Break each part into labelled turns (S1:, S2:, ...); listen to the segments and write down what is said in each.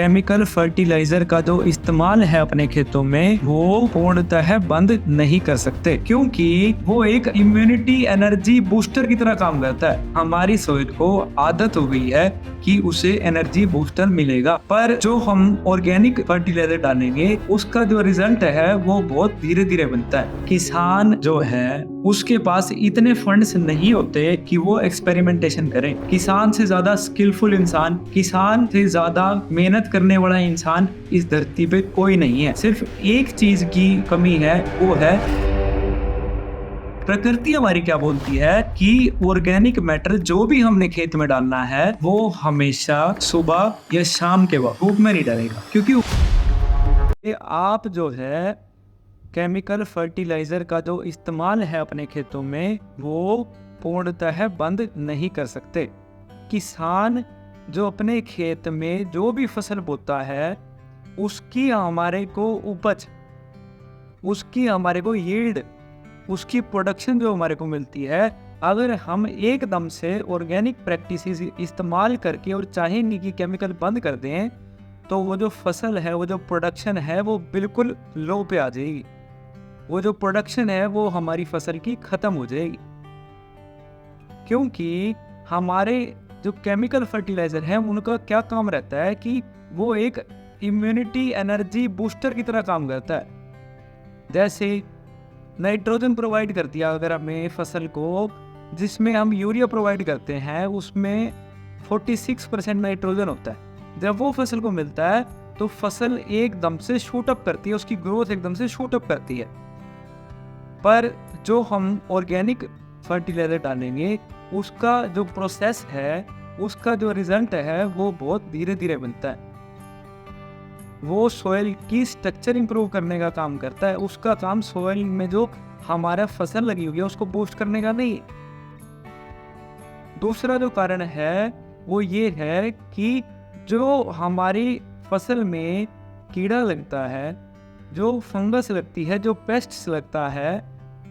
S1: Chemical fertiliser का जो इस्तेमाल है अपने खेतों में वो पूर्णतः बंद नहीं कर सकते, क्योंकि वो एक इम्यूनिटी एनर्जी बूस्टर की तरह काम करता है। हमारी सोइल को आदत हो गई है कि उसे एनर्जी बूस्टर मिलेगा, पर जो हम ऑर्गेनिक फर्टिलाइजर डालेंगे उसका जो रिजल्ट है वो बहुत धीरे धीरे बनता है। किसान जो है उसके पास इतने फंड्स नहीं होते कि वो एक्सपेरिमेंटेशन करे। किसान से ज्यादा स्किलफुल इंसान, किसान से ज्यादा मेहनत करने वाला इंसान इस धरती पे कोई नहीं है। सिर्फ एक चीज की कमी है, वो है प्रकृति हमारी क्या बोलती है कि ऑर्गेनिक मैटर जो भी हमने खेत में डालना है वो हमेशा सुबह या शाम के वक्त धूप में नहीं डालेगा, क्योंकि आप जो है केमिकल फर्टिलाइजर का जो इस्तेमाल है अपने खेतों में वो पूर्णतः बंद नहीं कर सकते। किसान जो अपने खेत में जो भी फसल बोता है उसकी हमारे को उपज, उसकी हमारे को यील्ड, उसकी प्रोडक्शन जो हमारे को मिलती है, अगर हम एकदम से ऑर्गेनिक प्रैक्टिसेस इस्तेमाल करके और चाहे नहीं कि केमिकल बंद कर दें तो वो जो फसल है, वो जो प्रोडक्शन है वो बिल्कुल लो पे आ जाएगी। वो जो प्रोडक्शन है वो हमारी फसल की खत्म हो जाएगी, क्योंकि हमारे जो केमिकल फर्टिलाइजर हैं उनका क्या काम रहता है कि वो एक इम्यूनिटी एनर्जी बूस्टर की तरह काम करता है। जैसे नाइट्रोजन प्रोवाइड कर दिया अगर हमें फसल को, जिसमें हम यूरिया प्रोवाइड करते हैं उसमें 46% नाइट्रोजन होता है। जब वो फसल को मिलता है तो फसल एकदम से शूट अप करती है, उसकी ग्रोथ एकदम से शूट अप करती है। पर जो हम ऑर्गेनिक फर्टिलाइजर डालेंगे उसका जो प्रोसेस है, उसका जो रिजल्ट है वो बहुत धीरे धीरे बनता है। वो सॉइल की स्ट्रक्चर इंप्रूव करने का काम करता है। उसका काम सॉइल में जो हमारा फसल लगी हुई है उसको बूस्ट करने का नहीं। दूसरा जो कारण है वो ये है कि जो हमारी फसल में कीड़ा लगता है, जो फंगस लगती है, जो पेस्ट्स लगता है,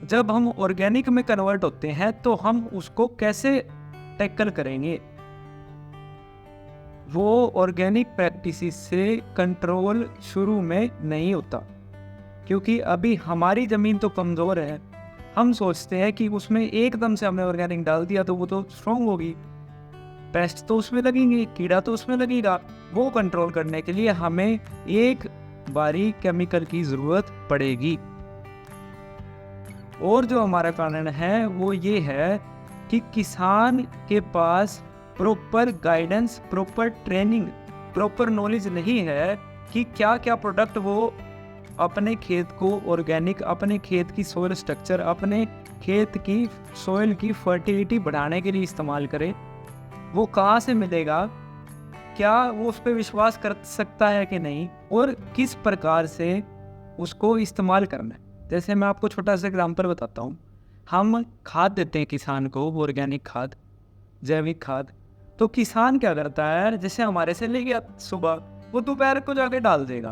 S1: जब हम ऑर्गेनिक में कन्वर्ट होते हैं तो हम उसको कैसे टैकल करेंगे। वो ऑर्गेनिक प्रैक्टिसेस से कंट्रोल शुरू में नहीं होता, क्योंकि अभी हमारी ज़मीन तो कमज़ोर है। हम सोचते हैं कि उसमें एकदम से हमने ऑर्गेनिक डाल दिया तो वो तो स्ट्रॉन्ग होगी, पेस्ट तो उसमें लगेंगे, कीड़ा तो उसमें लगेगा। वो कंट्रोल करने के लिए हमें एक बारी केमिकल की ज़रूरत पड़ेगी। और जो हमारा कारण है वो ये है कि किसान के पास proper guidance, proper training, proper knowledge नहीं है कि क्या क्या प्रोडक्ट वो अपने खेत को ऑर्गेनिक, अपने खेत की सोइल स्ट्रक्चर, अपने खेत की सोइल की फर्टिलिटी बढ़ाने के लिए इस्तेमाल करे। वो कहाँ से मिलेगा, क्या वो उस पर विश्वास कर सकता है कि नहीं, और किस प्रकार से उसको इस्तेमाल करना है। जैसे मैं आपको छोटा सा एग्जाम्पल बताता हूँ। हम खाद देते हैं किसान को, ऑर्गेनिक खाद, जैविक खाद। तो किसान क्या करता है, जैसे हमारे से ले गया सुबह, वो दोपहर को जाके डाल देगा।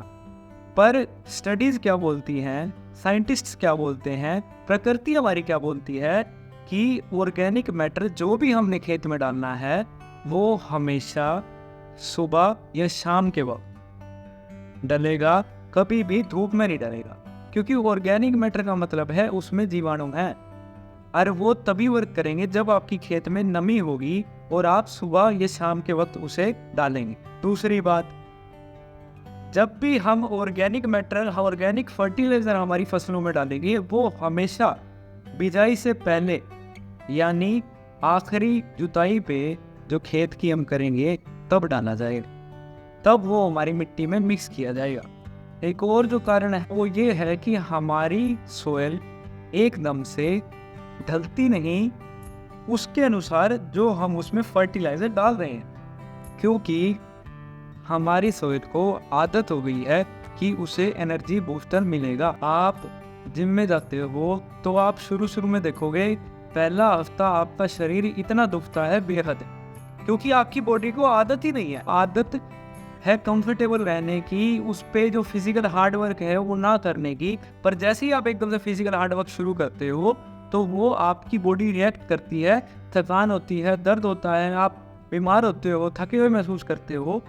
S1: पर स्टडीज क्या बोलती हैं, साइंटिस्ट्स क्या बोलते हैं, प्रकृति हमारी क्या बोलती है कि ऑर्गेनिक मैटर जो भी हमने खेत में डालना है वो हमेशा सुबह या शाम के वक्त डलेगा, कभी भी धूप में नहीं डलेगा। क्योंकि ऑर्गेनिक मैटर का मतलब है उसमें जीवाणु हैं, और वो तभी वर्क करेंगे जब आपकी खेत में नमी होगी और आप सुबह या शाम के वक्त उसे डालेंगे। दूसरी बात, जब भी हम ऑर्गेनिक मैटर, ऑर्गेनिक फर्टिलाइजर हमारी फसलों में डालेंगे वो हमेशा बिजाई से पहले, यानी आखिरी जुताई पे जो खेत की हम करेंगे तब डाला जाएगा, तब वो हमारी मिट्टी में मिक्स किया जाएगा। एक और जो कारण है वो ये है कि हमारी सोइल एकदम से ढलती नहीं उसके अनुसार जो हम उसमें फर्टिलाइजर डाल रहे हैं, क्योंकि हमारी सोइल को आदत हो गई है कि उसे एनर्जी बूस्टर मिलेगा। आप जिम में जाते हो तो आप शुरू में देखोगे पहला हफ्ता आपका शरीर इतना दुखता है बेहद, क्योंकि आपकी बॉडी को आदत ही नहीं है। आदत है कंफर्टेबल रहने की, उस पे जो फिजिकल हार्डवर्क है वो ना करने की। पर जैसे ही आप एकदम से फिजिकल हार्डवर्क शुरू करते हो तो वो आपकी बॉडी रिएक्ट करती है, थकान होती है, दर्द होता है, आप बीमार होते हो, थके हुए महसूस करते हो।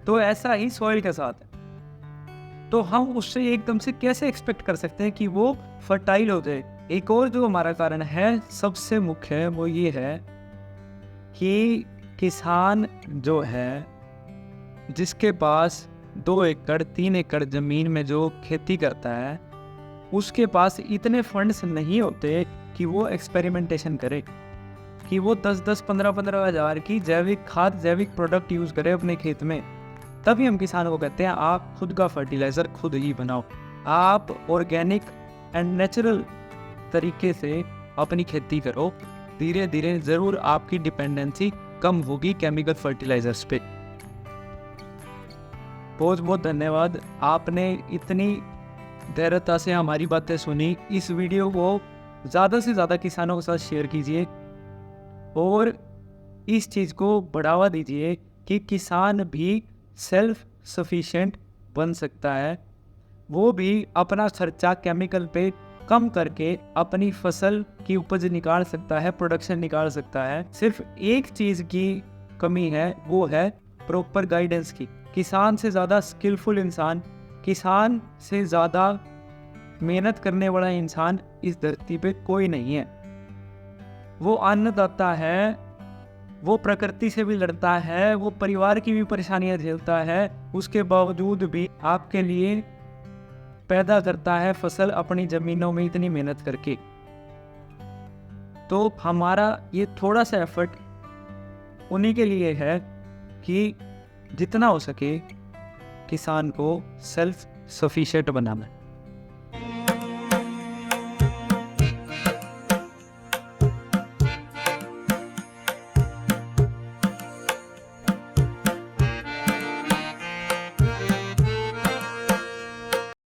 S1: तो ऐसा ही सॉइल के साथ है। तो हम उससे एकदम से कैसे एक्सपेक्ट कर सकते हैं कि वो फर्टाइल हो जाए। एक और जो हमारा कारण है सबसे मुख्य है वो ये है कि किसान जो है जिसके पास 2 एकड़ 3 एकड़ ज़मीन में जो खेती करता है उसके पास इतने फंड्स नहीं होते कि वो एक्सपेरिमेंटेशन करे, कि वो 10-10 15-15 हज़ार की जैविक खाद जैविक प्रोडक्ट यूज़ करे अपने खेत में। तभी हम किसानों को कहते हैं आप खुद का फर्टिलाइज़र खुद ही बनाओ, आप ऑर्गेनिक एंड नेचुरल तरीके से अपनी खेती करो। धीरे धीरे ज़रूर आपकी डिपेंडेंसी कम होगी केमिकल फर्टिलाइजर्स पे। बहुत बहुत धन्यवाद, आपने इतनी धैर्यता से हमारी बातें सुनी। इस वीडियो को ज़्यादा से ज़्यादा किसानों के साथ शेयर कीजिए और इस चीज़ को बढ़ावा दीजिए कि किसान भी सेल्फ सफिशिएंट बन सकता है, वो भी अपना खर्चा केमिकल पे कम करके अपनी फसल की उपज निकाल सकता है, प्रोडक्शन निकाल सकता है। सिर्फ एक चीज़ की कमी है, वो है प्रॉपर गाइडेंस की। किसान से ज़्यादा स्किलफुल इंसान, किसान से ज़्यादा मेहनत करने वाला इंसान इस धरती पे कोई नहीं है। वो अन्नदाता है, वो प्रकृति से भी लड़ता है, वो परिवार की भी परेशानियां झेलता है, उसके बावजूद भी आपके लिए पैदा करता है फसल अपनी ज़मीनों में इतनी मेहनत करके। तो हमारा ये थोड़ा सा एफर्ट उन्हीं के लिए है कि जितना हो सके किसान को सेल्फ सफिशिएंट बनाना है।